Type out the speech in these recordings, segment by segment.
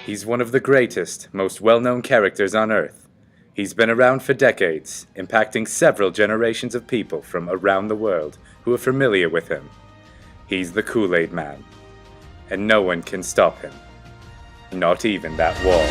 He's one of the greatest, most well-known characters on Earth. He's been around for decades, impacting several generations of people from around the world who are familiar with him. He's the Kool-Aid Man, and no one can stop him. Not even that wall.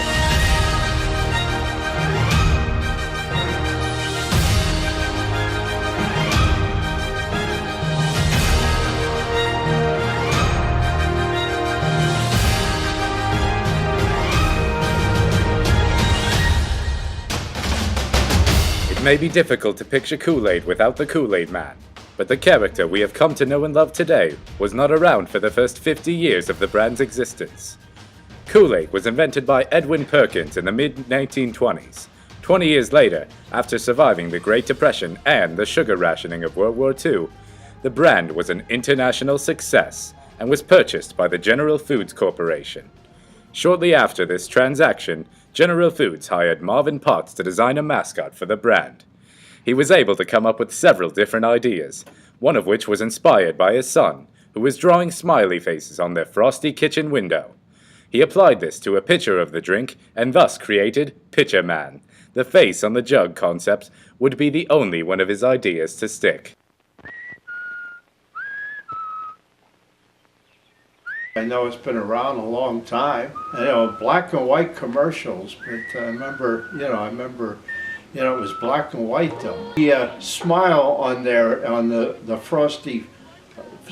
It may be difficult to picture Kool-Aid without the Kool-Aid Man, but the character we have come to know and love today was not around for the first 50 years of the brand's existence. Kool-Aid was invented by Edwin Perkins in the mid-1920s. 20 years later, after surviving the Great Depression and the sugar rationing of World War II, the brand was an international success and was purchased by the General Foods Corporation. Shortly after this transaction, General Foods hired Marvin Potts to design a mascot for the brand. He was able to come up with several different ideas, one of which was inspired by his son, who was drawing smiley faces on their frosty kitchen window. He applied this to a pitcher of the drink and thus created Pitcher Man. The face on the jug concept would be the only one of his ideas to stick. I know it's been around a long time. Black and white commercials, but I remember, it was black and white though. The smile on the frosty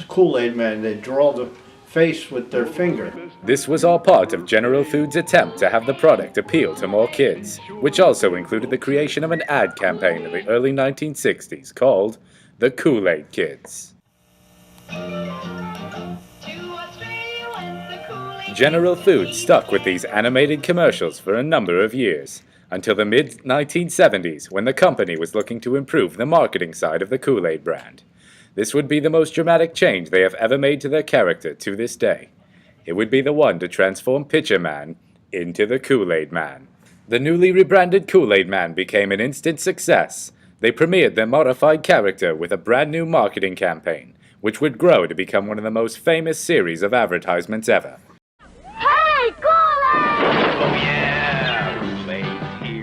Kool-Aid Man, they draw the face with their finger. This was all part of General Foods' attempt to have the product appeal to more kids, which also included the creation of an ad campaign in the early 1960s called the Kool-Aid Kids. General Foods stuck with these animated commercials for a number of years, until the mid-1970s when the company was looking to improve the marketing side of the Kool-Aid brand. This would be the most dramatic change they have ever made to their character to this day. It would be the one to transform Pitcher Man into the Kool-Aid Man. The newly rebranded Kool-Aid Man became an instant success. They premiered their modified character with a brand new marketing campaign, which would grow to become one of the most famous series of advertisements ever.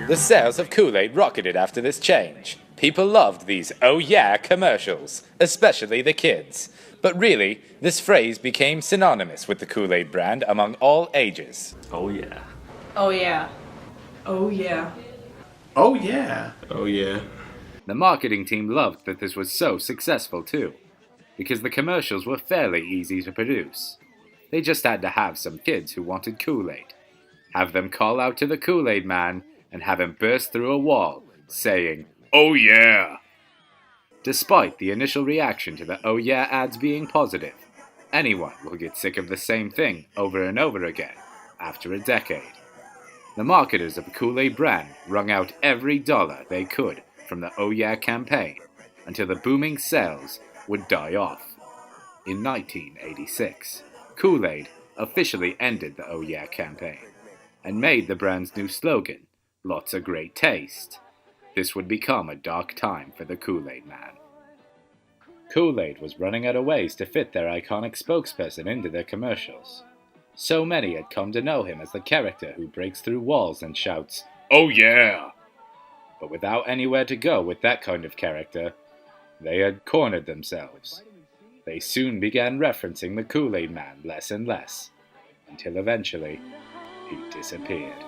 The sales of Kool-Aid rocketed after this change. People loved these "oh yeah" commercials, especially the kids. But really, this phrase became synonymous with the Kool-Aid brand among all ages. Oh yeah. Oh yeah. Oh yeah. Oh yeah. Oh yeah. The marketing team loved that this was so successful too, because the commercials were fairly easy to produce. They just had to have some kids who wanted Kool-Aid, have them call out to the Kool-Aid Man, and have him burst through a wall, saying, "Oh yeah!" Despite the initial reaction to the "oh yeah" ads being positive, anyone will get sick of the same thing over and over again after a decade. The marketers of the Kool-Aid brand wrung out every dollar they could from the "oh yeah" campaign until the booming sales would die off. In 1986, Kool-Aid officially ended the "oh yeah" campaign and made the brand's new slogan, "Lots of great taste." This would become a dark time for the Kool-Aid Man. Kool-Aid was running out of ways to fit their iconic spokesperson into their commercials. So many had come to know him as the character who breaks through walls and shouts, "Oh yeah!" But without anywhere to go with that kind of character, they had cornered themselves. They soon began referencing the Kool-Aid Man less and less, until eventually he disappeared.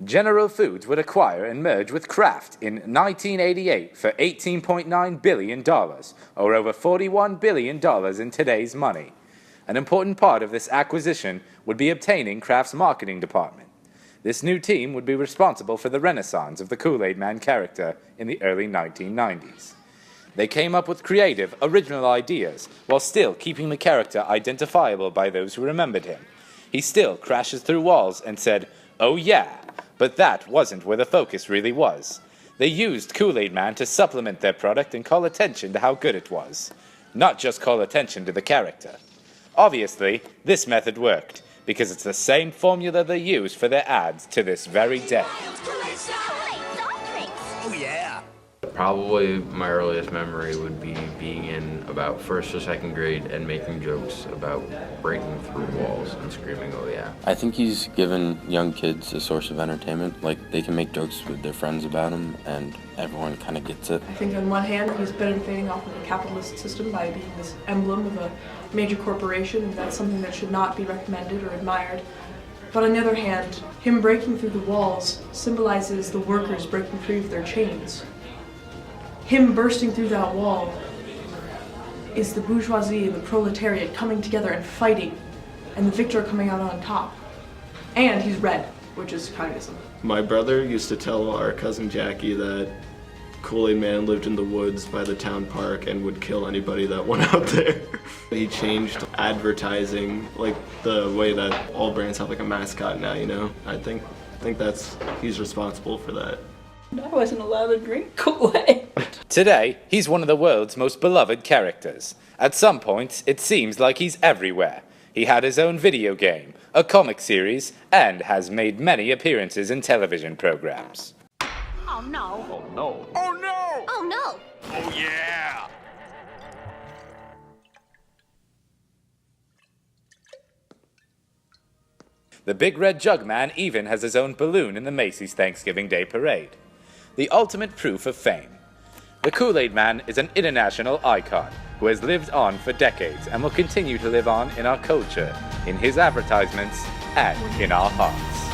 General Foods would acquire and merge with Kraft in 1988 for $18.9 billion, or over $41 billion in today's money. An important part of this acquisition would be obtaining Kraft's marketing department. This new team would be responsible for the renaissance of the Kool-Aid Man character in the early 1990s. They came up with creative, original ideas, while still keeping the character identifiable by those who remembered him. He still crashes through walls and said, "Oh yeah," but that wasn't where the focus really was. They used Kool-Aid Man to supplement their product and call attention to how good it was, not just call attention to the character. Obviously, this method worked, because it's the same formula they use for their ads to this very day. Oh yeah! Probably my earliest memory would be being in about first or second grade and making jokes about breaking through walls and screaming, "Oh yeah." I think he's given young kids a source of entertainment. Like, they can make jokes with their friends about him, and everyone kind of gets it. I think on one hand, he's benefiting off of the capitalist system by being this emblem of a major corporation, and that's something that should not be recommended or admired. But on the other hand, him breaking through the walls symbolizes the workers breaking free of their chains. Him bursting through that wall is the bourgeoisie and the proletariat coming together and fighting, and the victor coming out on top. And he's red, which is communism. My brother used to tell our cousin Jackie that Kool-Aid Man lived in the woods by the town park and would kill anybody that went out there. He changed advertising, like the way that all brands have like a mascot now, you know? I think he's responsible for that. I wasn't allowed to drink Kool-Aid. Today, he's one of the world's most beloved characters. At some points, it seems like he's everywhere. He had his own video game, a comic series, and has made many appearances in television programs. Oh no. Oh no. Oh no. Oh no. Oh yeah. The Big Red Jug Man even has his own balloon in the Macy's Thanksgiving Day Parade. The ultimate proof of fame. The Kool-Aid Man is an international icon who has lived on for decades and will continue to live on in our culture, in his advertisements, and in our hearts.